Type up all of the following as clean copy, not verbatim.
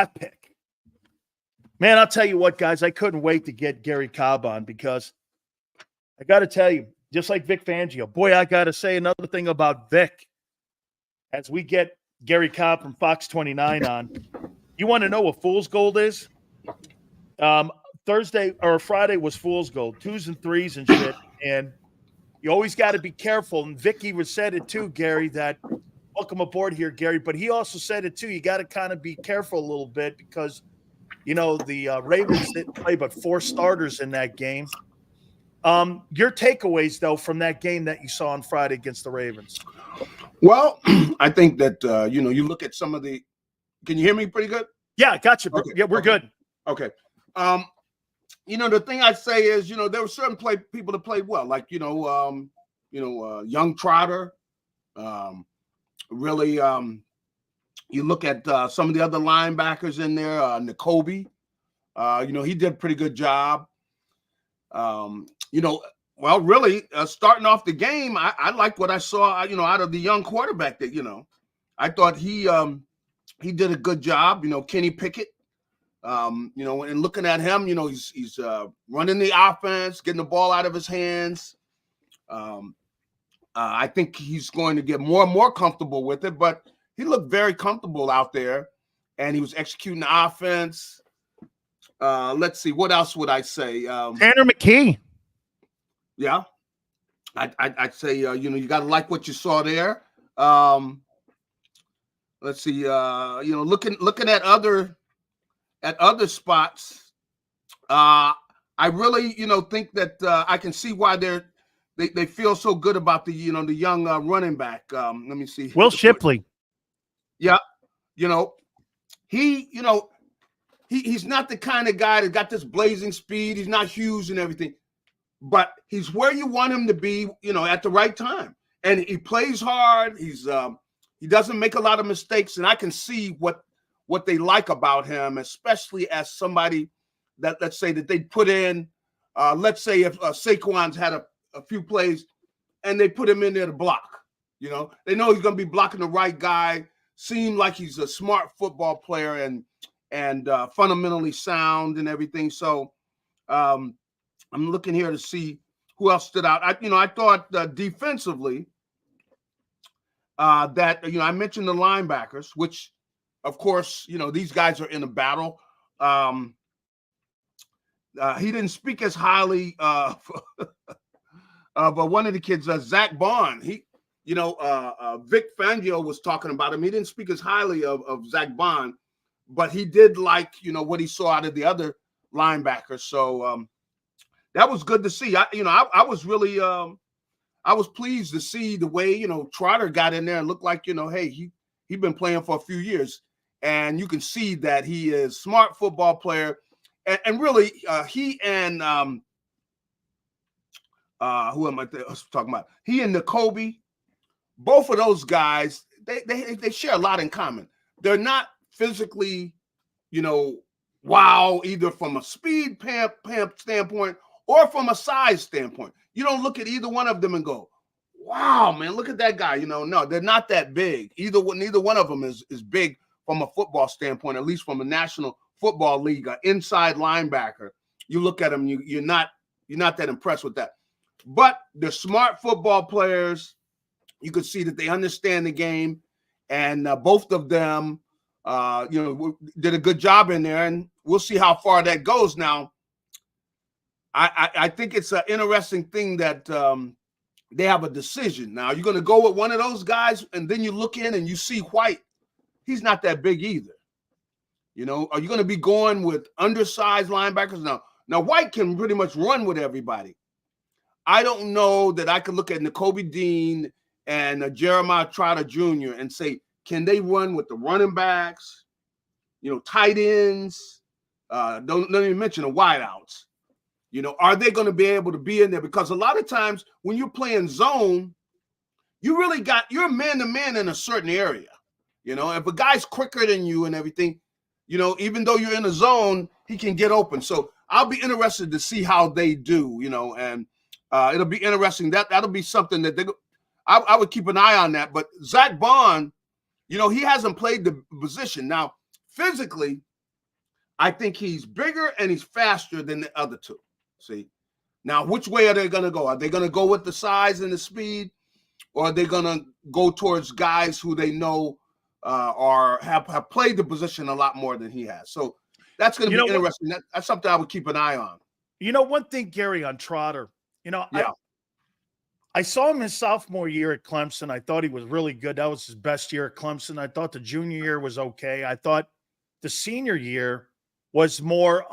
pick. Man, I'll tell you what, guys, I couldn't wait to get Garry Cobb on because I got to tell you, just like Vic Fangio, boy, I got to say another thing about Vic. As we get Garry Cobb from Fox 29 on, you want to know what fool's gold is? Thursday or Friday was fool's gold, 2s and 3s and shit. And you always got to be careful. And Vicky was said it too, Gary, that welcome aboard here, Gary. But he also said it too. You got to kind of be careful a little bit because, you know, the Ravens didn't play but 4 starters in that game. Your takeaways, though, from that game that you saw on Friday against the Ravens? Well, I think that, you know, you look at some of the – can you hear me pretty good? Yeah, I got you. Okay. Yeah, we're good. Okay. You know, the thing I'd say is, you know, there were certain people that played well, like, young Trotter. Really, you look at some of the other linebackers in there, Nakobe. You know, he did a pretty good job. You know, well, really, starting off the game, I liked what I saw, you know, out of the young quarterback that, you know, I thought he did a good job, you know, Kenny Pickett. You know, and looking at him, you know, he's running the offense, getting the ball out of his hands. I think he's going to get more and more comfortable with it, but he looked very comfortable out there, and he was executing the offense. Let's see, what else would I say? Tanner McKee. Yeah, I'd say you know, you got to like what you saw there. Let's see, you know, looking at other spots, I really, you know, think that I can see why they feel so good about the, you know, the young running back. Let me see. Will Shipley. Yeah, you know, he's not the kind of guy that got this blazing speed. He's not huge and everything, but he's where you want him to be, you know, at the right time. And he plays hard. He doesn't make a lot of mistakes, and I can see what they like about him, especially as somebody that, let's say, that they put in, let's say if Saquon's had a few plays and they put him in there to block, you know, they know he's going to be blocking the right guy, seem like he's a smart football player and fundamentally sound and everything. So I'm looking here to see who else stood out. I thought defensively that, you know, I mentioned the linebackers, which, of course, you know, these guys are in a battle. He didn't speak as highly, but one of the kids, Zach Bond, Vic Fangio was talking about him. He didn't speak as highly of Zach Bond, but he did like, you know, what he saw out of the other linebackers. So that was good to see. I was really, I was pleased to see the way, you know, Trotter got in there and looked like, you know, hey, he's been playing for a few years. And you can see that he is a smart football player. And really, he and who am I talking about? He and Nakobe, both of those guys, they share a lot in common. They're not physically, you know, wow, either from a speed pamp standpoint or from a size standpoint. You don't look at either one of them and go, wow, man, look at that guy. You know, no, they're not that big. Neither one of them is big from a football standpoint, at least from a National Football League, inside linebacker. You look at them, you're not that impressed with that. But they're smart football players. You could see that they understand the game, and both of them, you know, did a good job in there. And we'll see how far that goes. Now, I think it's an interesting thing that they have a decision. Now, you're going to go with one of those guys, and then you look in and you see White. He's not that big either. You know, are you going to be going with undersized linebackers? Now White can pretty much run with everybody. I don't know that I could look at Nakobe Dean and Jeremiah Trotter Jr. and say, can they run with the running backs, you know, tight ends? Don't even mention the wideouts. You know, are they going to be able to be in there? Because a lot of times when you're playing zone, you're man-to-man in a certain area. You know, if a guy's quicker than you and everything, you know, even though you're in a zone, he can get open. So I'll be interested to see how they do, you know, and it'll be interesting. That'll be something that I would keep an eye on that. But Zach Bond, you know, he hasn't played the position. Now, physically, I think he's bigger and he's faster than the other two. See, now which way are they going to go? Are they going to go with the size and the speed, or are they going to go towards guys who they know have played the position a lot more than he has? So that's going to be interesting. That's something I would keep an eye on. You know, one thing, Gary, on Trotter, I saw him his sophomore year at Clemson. I thought he was really good. That was his best year at Clemson. I thought the junior year was okay. I thought the senior year was more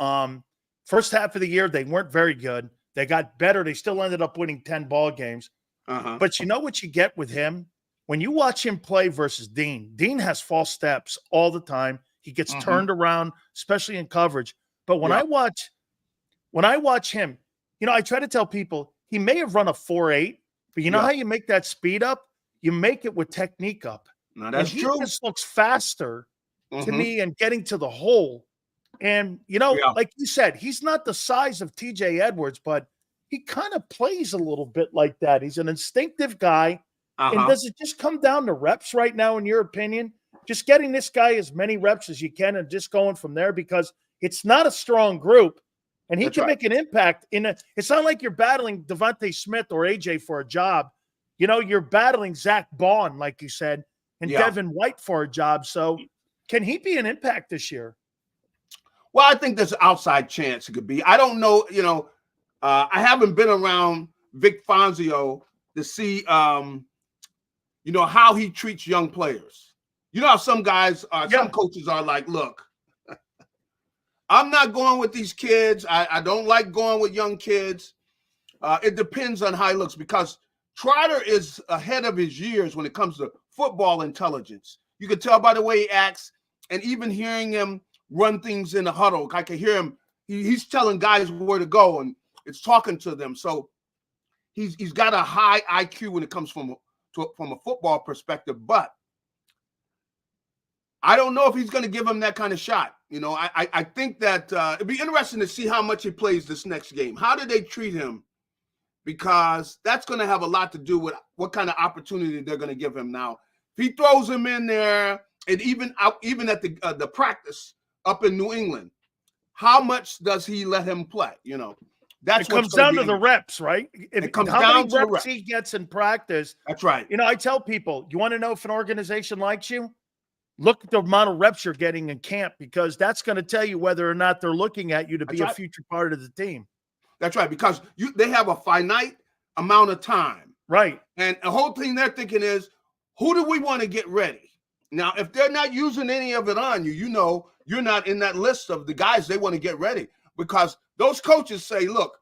first half of the year, they weren't very good. They got better. They still ended up winning 10 ball games. But you know what you get with him? When you watch him play versus Dean has false steps all the time. He gets turned around, especially in coverage. But when I watch him, you know, I try to tell people he may have run a 4.8, but you know how you make that speed up? You make it with technique up. No, that's true. He just looks faster to me and getting to the hole. And, you know, like you said, he's not the size of TJ Edwards, but he kind of plays a little bit like that. He's an instinctive guy. And does it just come down to reps right now, in your opinion? Just getting this guy as many reps as you can and just going from there, because it's not a strong group. And he can make an impact it's not like you're battling Devontae Smith or AJ for a job. You know, you're battling Zach Bond, like you said, and Devin White for a job. So can he be an impact this year? Well, I think there's an outside chance it could be. I don't know. You know, I haven't been around Vic Fangio to see, you know, how he treats young players. You know how some guys are, some coaches are like, look, I'm not going with these kids. I don't like going with young kids. It depends on how he looks, because Trotter is ahead of his years when it comes to football intelligence. You can tell by the way he acts, and even hearing him run things in the huddle. I can hear him. He's telling guys where to go, and it's talking to them. So he's got a high IQ when it comes from a football perspective. But I don't know if he's going to give him that kind of shot. You know, I think that it'd be interesting to see how much he plays this next game. How do they treat him? Because that's going to have a lot to do with what kind of opportunity they're going to give him. Now, if he throws him in there, and even at the practice up in New England, how much does he let him play? You know, it comes down to the reps, right? It comes down to the reps he gets in practice. That's right. You know, I tell people, you want to know if an organization likes you? Look at the amount of reps you're getting in camp, because that's going to tell you whether or not they're looking at you to be a future part of the team. That's right, because they have a finite amount of time. Right. And the whole thing they're thinking is, who do we want to get ready? Now, if they're not using any of it on you, you know, you're not in that list of the guys they want to get ready, because those coaches say, look,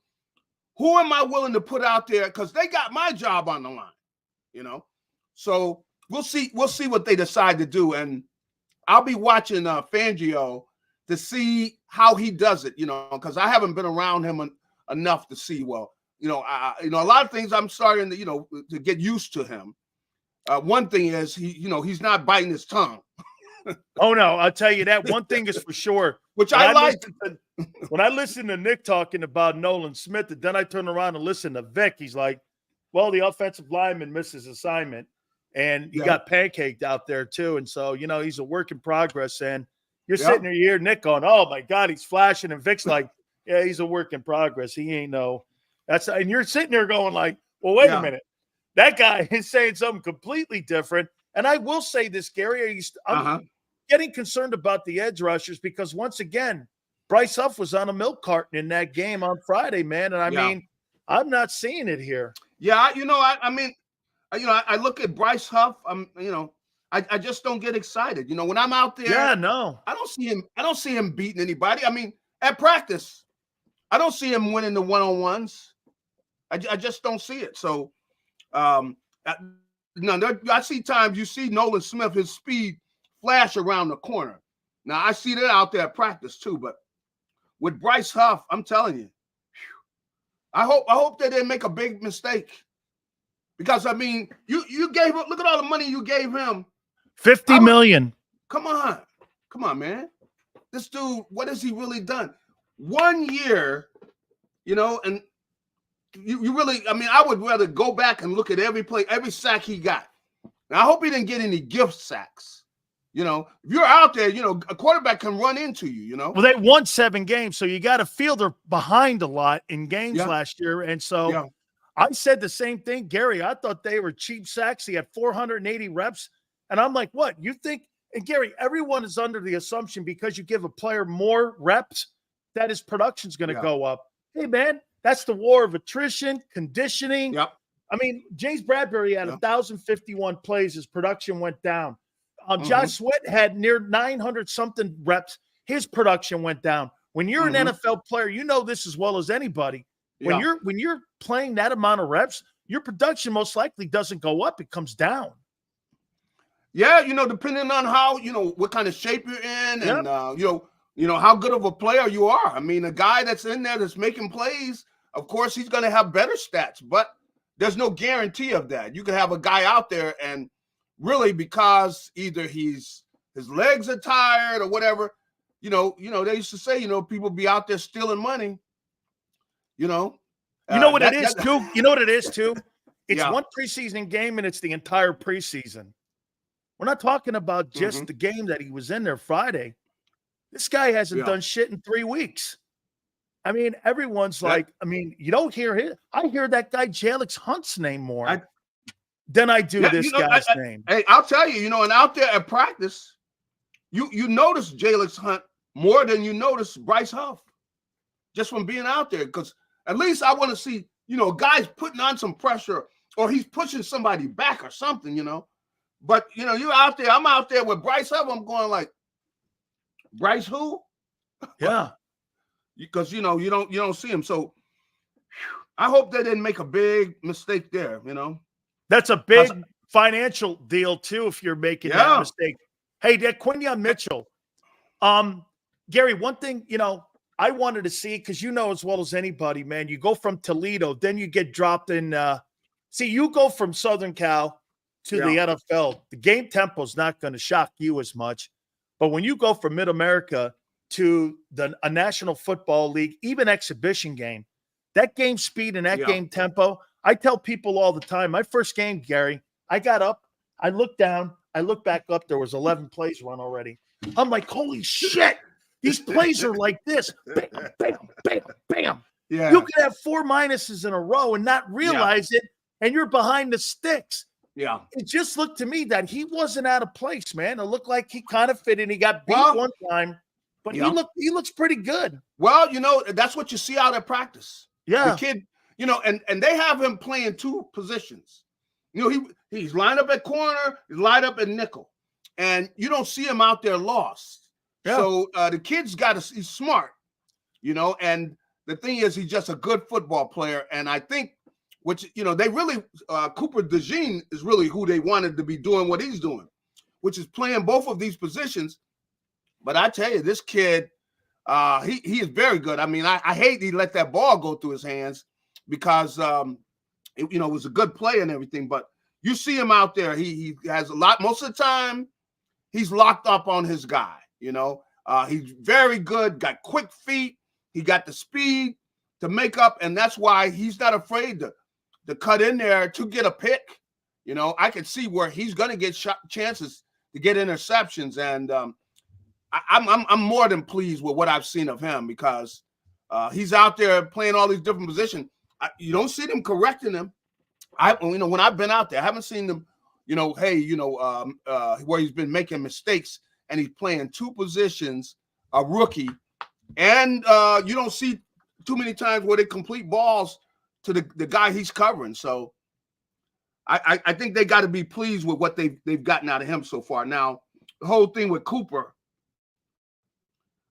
who am I willing to put out there? Because they got my job on the line, you know? So we'll see what they decide to do. And I'll be watching Fangio to see how he does it, you know, because I haven't been around him enough to see, well, you know, a lot of things I'm starting to, you know, to get used to him. One thing is he's not biting his tongue. Oh no, I'll tell you that. One thing is for sure. Which I like. When I listen to Nick talking about Nolan Smith, and then I turn around and listen to Vic, he's like, well, the offensive lineman missed his assignment, and he got pancaked out there too. And so, you know, he's a work in progress. And you're sitting there, you hear Nick going, oh my God, he's flashing. And Vic's like, yeah, he's a work in progress. He ain't and you're sitting there going like, well, wait a minute. That guy is saying something completely different. And I will say this, Gary, I'm getting concerned about the edge rushers, because once again, Bryce Huff was on a milk carton in that game on Friday, man. And I mean, I'm not seeing it here. Yeah, you know, I look at Bryce Huff. I just don't get excited. You know, when I'm out there, I don't see him beating anybody. I mean, at practice, I don't see him winning the one-on-ones. I just don't see it. So, I see times you see Nolan Smith, his speed flash around the corner. Now, I see that out there at practice too, but with Bryce Huff, I'm telling you, I hope that they make a big mistake, because I mean, you gave him, look at all the money you gave him, $50 million. Come on, man. This dude, what has he really done? 1 year, you know, and you really, I mean, I would rather go back and look at every play, every sack he got. Now, I hope he didn't get any gift sacks. You know, if you're out there, you know, a quarterback can run into you, you know. Well, they won 7 games, so you got to feel they're behind a lot in games last year. And so I said the same thing, Gary. I thought they were cheap sacks. He had 480 reps. And I'm like, what? You think? And Gary, everyone is under the assumption because you give a player more reps that his production's going to go up. Hey, man, that's the war of attrition, conditioning. Yep. I mean, James Bradbury had 1,051 plays. His production went down. Josh Sweat had near 900-something reps. His production went down. When you're an NFL player, you know this as well as anybody. When you're playing that amount of reps, your production most likely doesn't go up. It comes down. Yeah, you know, depending on how, you know, what kind of shape you're in and, you know, how good of a player you are. I mean, a guy that's in there that's making plays, of course, he's going to have better stats, but there's no guarantee of that. You can have a guy out there and really because either his legs are tired or whatever, you know, they used to say, you know, people be out there stealing money, you know. You know what it is, too? You know what it is, too? It's one preseason game, and it's the entire preseason. We're not talking about just the game that he was in there Friday. This guy hasn't done shit in 3 weeks. I mean, everyone's like, I mean, you don't hear him. I hear that guy Jalix Hunt's name more than I do this guy's name. Hey, I'll tell you, you know, and out there at practice, you notice Jalix Hunt more than you notice Bryce Huff just from being out there. Because at least I want to see, you know, guys putting on some pressure or he's pushing somebody back or something, you know. But, you know, you're out there. I'm out there with Bryce Huff. I'm going like, Bryce who? Yeah. Because, you know, you don't see him. So I hope they didn't make a big mistake there, you know. That's a big financial deal, too, if you're making that mistake. Hey, that Quinyon Mitchell. Gary, one thing, you know, I wanted to see, because you know as well as anybody, man, you go from Toledo, then you get dropped in. See, you go from Southern Cal to the NFL. The game tempo is not going to shock you as much. But when you go from Mid-America to a National Football League, even exhibition game, that game speed and that game tempo, I tell people all the time, my first game, Gary, I got up, I looked down, I looked back up, there was 11 plays run already. I'm like, holy shit, these plays are like this. Bam, bam, bam, bam. Yeah. You could have 4 minuses in a row and not realize it, and you're behind the sticks. Yeah. It just looked to me that he wasn't out of place, man. It looked like he kind of fit in. He got beat one time, but he looks pretty good. Well, you know, that's what you see out at practice. Yeah. The kid, you know, and they have him playing 2 positions. You know, he's lined up at corner, he's lined up at nickel. And you don't see him out there lost. Yeah. So the kid's he's smart, you know, and the thing is he's just a good football player. And I think which, you know, they really, Cooper DeJean is really who they wanted to be doing what he's doing, which is playing both of these positions. But I tell you, this kid, he is very good. I mean, I hate he let that ball go through his hands because, you know, it was a good play and everything. But you see him out there. He has a lot. Most of the time, he's locked up on his guy, you know. He's very good, got quick feet. He got the speed to make up, and that's why he's not afraid to cut in there to get a pick. You know, I can see where he's going to get chances to get interceptions, and I'm more than pleased with what I've seen of him because he's out there playing all these different positions. You don't see them correcting him. You know, when I've been out there, I haven't seen them, you know, hey, you know, where he's been making mistakes and he's playing 2 positions, a rookie, and you don't see too many times where they complete balls to the guy he's covering. So I think they got to be pleased with what they've gotten out of him so far. Now, the whole thing with Cooper,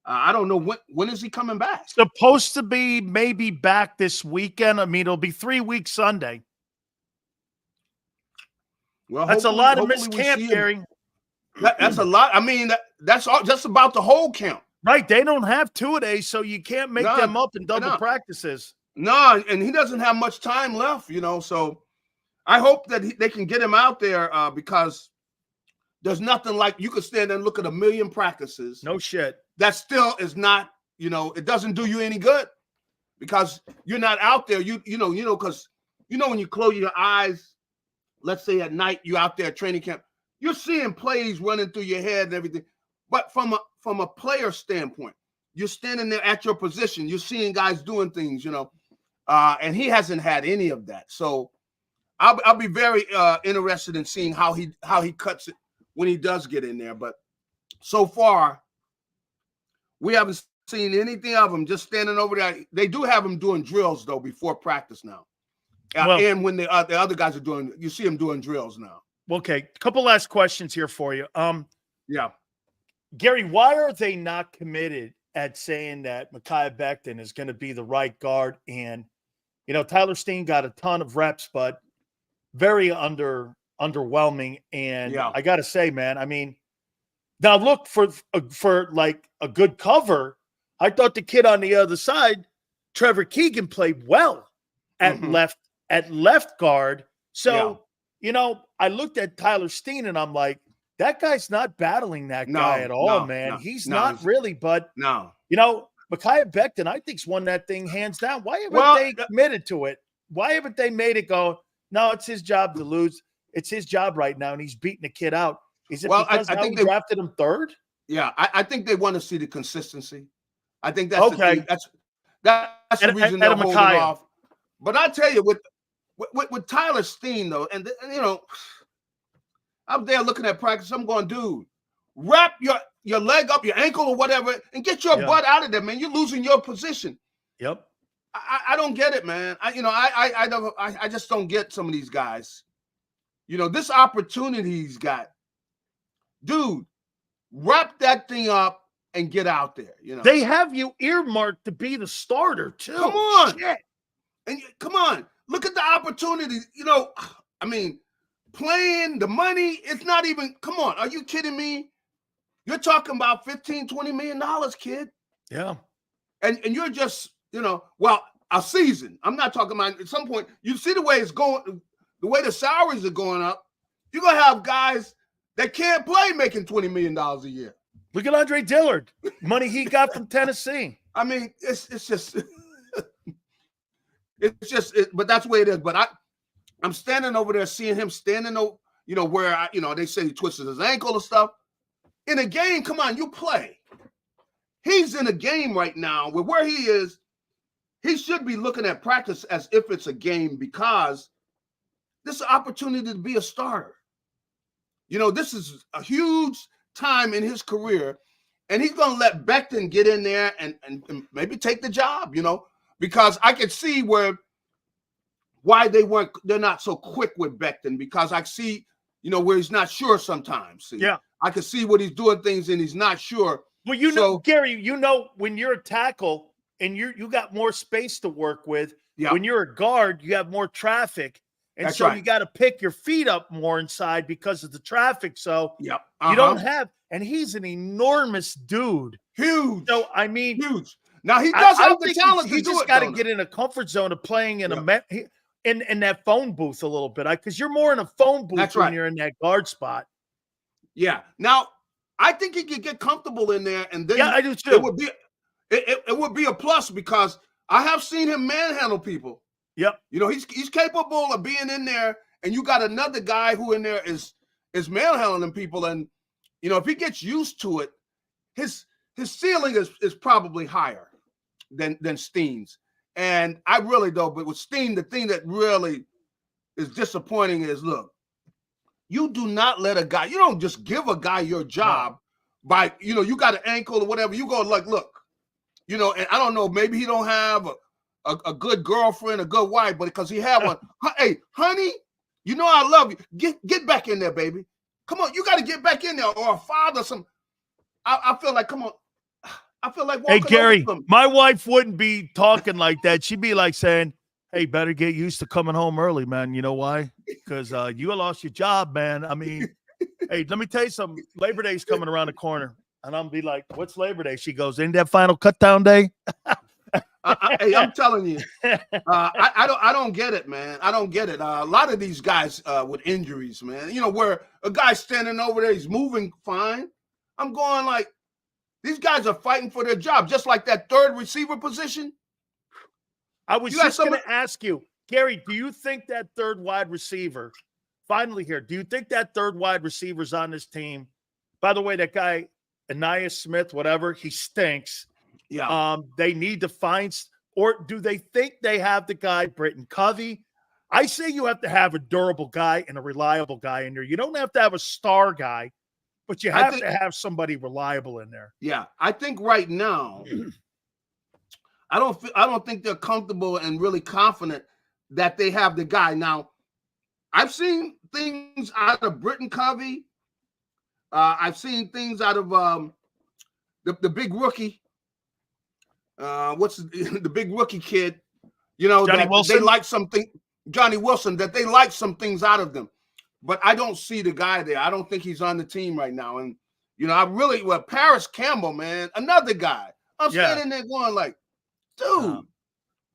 I don't know when is he coming back? Supposed to be maybe back this weekend. I mean, it'll be 3 weeks Sunday. Well, that's a lot of missed camp, Gary. That's a lot. I mean, that's all, just about the whole count. Right. They don't have 2-a-days, so you can't make them up in double practices. No, and he doesn't have much time left, you know. So I hope that they can get him out there because there's nothing like you could stand there and look at 1 million practices. No shit. That still is not, you know, it doesn't do you any good because you're not out there. You know, because, you know, when you close your eyes, let's say at night, you're out there at training camp, you're seeing plays running through your head and everything. But from a player standpoint, you're standing there at your position. You're seeing guys doing things, and he hasn't had any of that. So I'll be very interested in seeing how he cuts it when he does get in there. But so far, we haven't seen anything of him just standing over there. They do have him doing drills though before practice now, and when the other guys are doing, you see him doing drills now. Okay, couple last questions here for you. Yeah, Garry, why are they not committed at saying that Mekhi Becton is going to be the right guard? And Tyler Steen got a ton of reps, but very underwhelming. And I got to say, man, I mean, now look for like a good cover. I thought the kid on the other side, Trevor Keegan, played well at left guard. So, I looked at Tyler Steen and I'm like, that guy's not battling that guy at all, man. He's not really, but Mekhi Becton, I think's won that thing hands down. Why haven't they committed to it? Why haven't they made it go, no, it's his job to lose. It's his job right now, and he's beating the kid out. Is it because I think they drafted him third? Yeah, I think they want to see the consistency. I think that's the thing. That's the reason they're holding off. But I tell you, with Tyler Steen though, and I'm there looking at practice. I'm going, dude, wrap your leg up, your ankle or whatever, and get your butt out of there, man. You're losing your position. Yep. I don't get it, man. I just don't get some of these guys. This opportunity he's got, dude. Wrap that thing up and get out there. They have you earmarked to be the starter too. Come on, and come on, look at the opportunity. I mean, playing the money. It's not even. Come on, are you kidding me? You're talking about $15-20 million, kid. Yeah, and you're just a season. I'm not talking about at some point. You see the way it's going, the way the salaries are going up. You're gonna have guys that can't play making $20 million a year. Look at Andre Dillard, money he got from Tennessee. I mean, it's just, but that's the way it is. But I'm standing over there seeing him standing over, where they say he twisted his ankle and stuff. In a game, come on, you play. He's in a game right now where he is. He should be looking at practice as if it's a game because this is an opportunity to be a starter. This is a huge time in his career, and he's going to let Becton get in there and maybe take the job, because I could see why they're not so quick with Becton, because I see, where he's not sure sometimes. See? Yeah. I can see what he's doing things and he's not sure. Well, Garry, when you're a tackle and you got more space to work with, when you're a guard, you have more traffic. And That's so right. You got to pick your feet up more inside because of the traffic. So you Uh-huh. don't have, and he's an enormous dude. Huge. So, I mean, huge. Now he does have the talent he to do it. He just got to get in a comfort zone of playing in in that phone booth a little bit. Because you're more in a phone booth That's when right. you're in that guard spot. Yeah. Now, I think he could get comfortable in there, and then I do too. It would be a plus because I have seen him manhandle people. Yep. He's capable of being in there, and you got another guy who in there is manhandling people, and if he gets used to it, his ceiling is probably higher than Steen's. And I really don't. But with Steen, the thing that really is disappointing is, look, you do not let a guy. You don't just give a guy your job by you got an ankle or whatever. You go like, look, and I don't know. Maybe he don't have a good girlfriend, a good wife, but because he have one, hey, honey, I love you. Get back in there, baby. Come on, you got to get back in there, or a father. I feel like, come on. I feel like walking. Hey, Garry, my wife wouldn't be talking like that. She'd be like saying, "Hey, better get used to coming home early, man. You know why? Because you lost your job, man. I mean, hey, let me tell you something. Labor Day's coming around the corner." And I'm be like, "What's Labor Day?" She goes, "Ain't that final cut down day?" Hey, I'm telling you, I don't get it, man. I don't get it. A lot of these guys with injuries, man. Where a guy's standing over there, he's moving fine. I'm going like, these guys are fighting for their job, just like that third receiver position. I was just going to ask you, Garry, do you think that third wide receiver finally here, do you think that third wide receiver's on this team? By the way, that guy, Anais Smith, whatever, he stinks. Yeah. They need to find, or do they think they have the guy, Britton Covey? I say you have to have a durable guy and a reliable guy in there. You don't have to have a star guy, but you have to have somebody reliable in there. Yeah, I think right now, I don't think they're comfortable and really confident that they have the guy. Now, I've seen things out of Britton Covey. I've seen things out of the big rookie. What's the big rookie kid? You know, Johnny that Wilson? they like something. Johnny Wilson, that they like some things out of them. But I don't see the guy there. I don't think he's on the team right now. And, you know, Paris Campbell, man, another guy. I'm standing there going like, dude.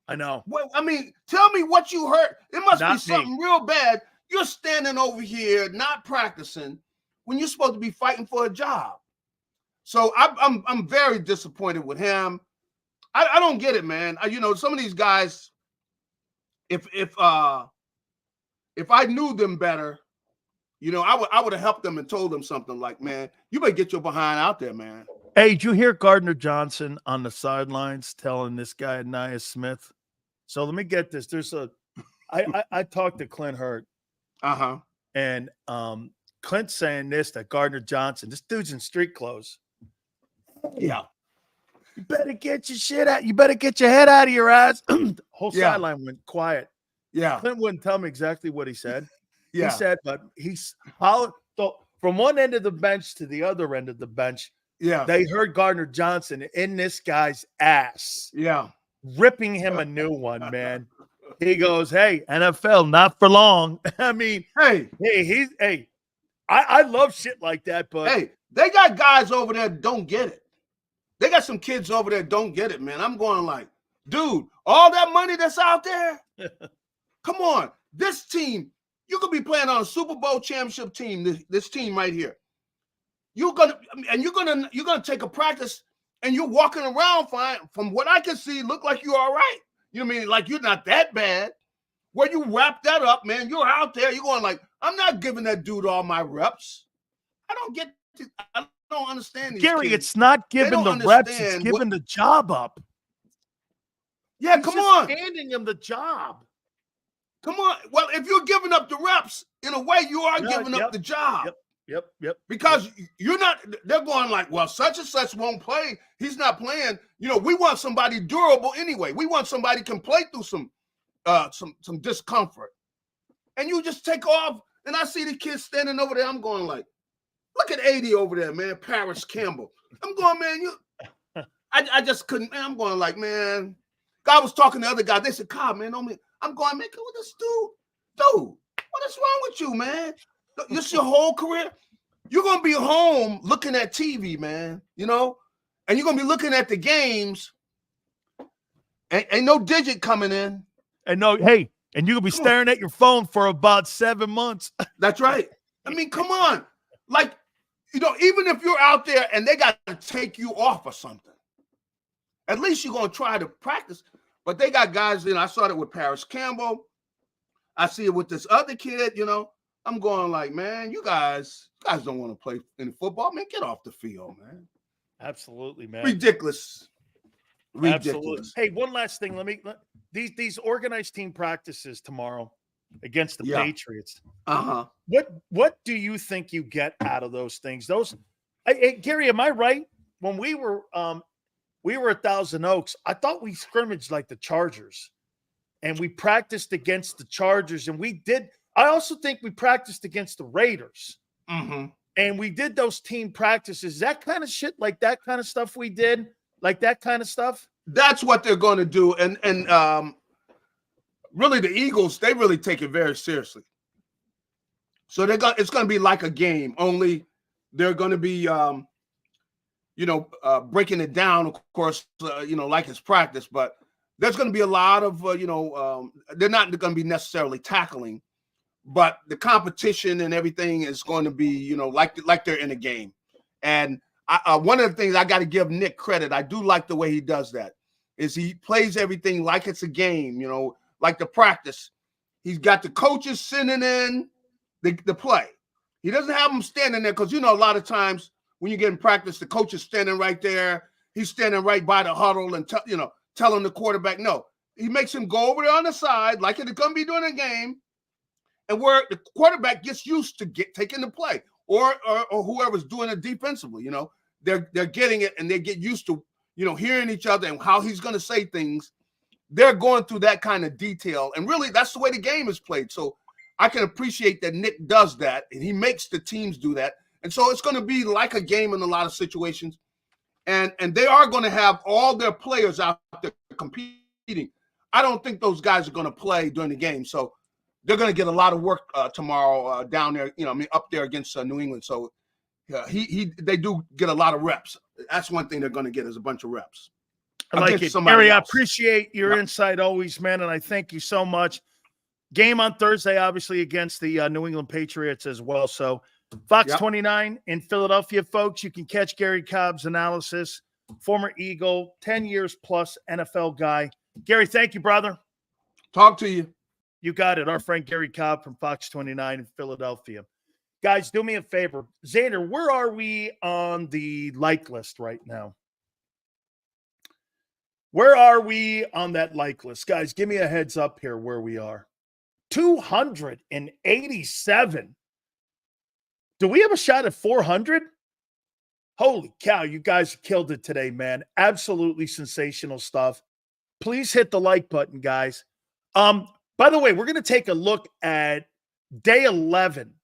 I know. Well, I mean, tell me what you heard. It must Not be something real bad. You're standing over here not practicing when you're supposed to be fighting for a job. So I'm very disappointed with him. I don't get it, man. You know, some of these guys, if I knew them better, you know, I would have helped them and told them something like, man, you better get your behind out there, man. Hey, did you hear Gardner Johnson on the sidelines telling this guy, Anais Smith? So let me get this. I talked to Clint Hurt. And Clint's saying that Gardner Johnson, this dude's in street clothes. Yeah. You better get your shit out. You better get your head out of your ass. Whole sideline went quiet. Yeah. Clint wouldn't tell me exactly what he said. Yeah. He said, but he's from one end of the bench to the other end of the bench. Yeah. They heard Gardner Johnson in this guy's ass. Yeah. Ripping him a new one, man. He goes, hey, NFL, not for long. I mean, I love shit like that, but hey, they got guys over there that don't get it. They got some kids over there that don't get it, man. I'm going like, dude, all that money that's out there, come on. This team, you could be playing on a Super Bowl championship team, this team right here. You're gonna take a practice and you're walking around fine. From what I can see, look like you're all right. You know what I mean? Like you're not that bad. Where you wrap that up, man, you're out there. You're going like, I'm not giving that dude all my reps. I don't understand these Gary, kids. it's not giving the reps, it's giving the job up. Yeah, He's come on. handing him the job. Come on. Well, if you're giving up the reps, in a way, you are giving up the job. Yep. Because you're not, they're going like, well, such and such won't play. He's not playing. You know, we want somebody durable anyway. We want somebody who can play through some discomfort. And you just take off, and I see the kids standing over there. I'm going like, look at 80 over there, man, Paris Campbell. I'm going, man, I just couldn't, man. I'm going like, man. God was talking to the other guy. They said, Cobb, man, I'm going, man, with this dude, what is wrong with you, man? This your whole career? You're going to be home looking at TV, man, you know? And you're going to be looking at the games. Ain't no digit coming in. And no, hey, and you're going to be staring at your phone for about 7 months. That's right. I mean, come on. Like, you know, even if you're out there and they got to take you off or something, at least you're going to try to practice. But they got guys, you know, I saw it with Paris Campbell. I see it with this other kid, you know. I'm going like, man, you guys don't want to play any football. Man, get off the field, man. Absolutely, man. Ridiculous. Absolutely. Hey, one last thing. These organized team practices tomorrow against the Patriots. What do you think you get out of those things? Gary, am I right? When we were at Thousand Oaks, I thought we scrimmaged like the Chargers, and we practiced against the Chargers, and we did. I also think we practiced against the Raiders, and we did those team practices. That kind of shit, like that kind of stuff we did, like that kind of stuff. That's what they're going to do, and really the Eagles, they really take it very seriously. So it's going to be like a game. Only they're going to be, breaking it down, of course, like it's practice. But there's going to be a lot of, they're not going to be necessarily tackling. But the competition and everything is going to be, like they're in a game. And one of the things I got to give Nick credit, I do like the way he does that, is he plays everything like it's a game, like the practice. He's got the coaches sitting in, the play. He doesn't have them standing there because, a lot of times when you get in practice, the coach is standing right there. He's standing right by the huddle and, telling the quarterback, no. He makes him go over there on the side like it's going to be during a game, and where the quarterback gets used to taking the play or whoever's doing it defensively. They're getting it and they get used to, hearing each other and how he's going to say things. They're going through that kind of detail. And really, that's the way the game is played. So I can appreciate that Nick does that, and he makes the teams do that. And so it's going to be like a game in a lot of situations. And they are going to have all their players out there competing. I don't think those guys are going to play during the game. So they're going to get a lot of work tomorrow down there, up there against New England. So they do get a lot of reps. That's one thing they're going to get is a bunch of reps. I like it. Garry, I appreciate your insight always, man, and I thank you so much. Game on Thursday, obviously, against the New England Patriots as well. So Fox 29 in Philadelphia, folks. You can catch Garry Cobb's analysis, former Eagle, 10 years plus NFL guy. Garry, thank you, brother. Talk to you. You got it. Our friend Garry Cobb from Fox 29 in Philadelphia. Guys, do me a favor. Xander, where are we on the like list right now? Where are we on that like list? Guys, give me a heads up here where we are. 287. Do we have a shot at 400? Holy cow, you guys killed it today, man. Absolutely sensational stuff. Please hit the like button, guys. By the way, we're going to take a look at day 11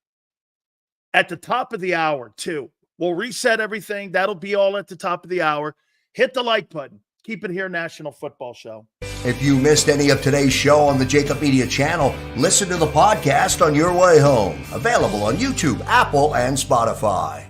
at the top of the hour, too. We'll reset everything. That'll be all at the top of the hour. Hit the like button. Keep it here, National Football Show. If you missed any of today's show on the JAKIB Media channel, listen to the podcast on your way home. Available on YouTube, Apple, and Spotify.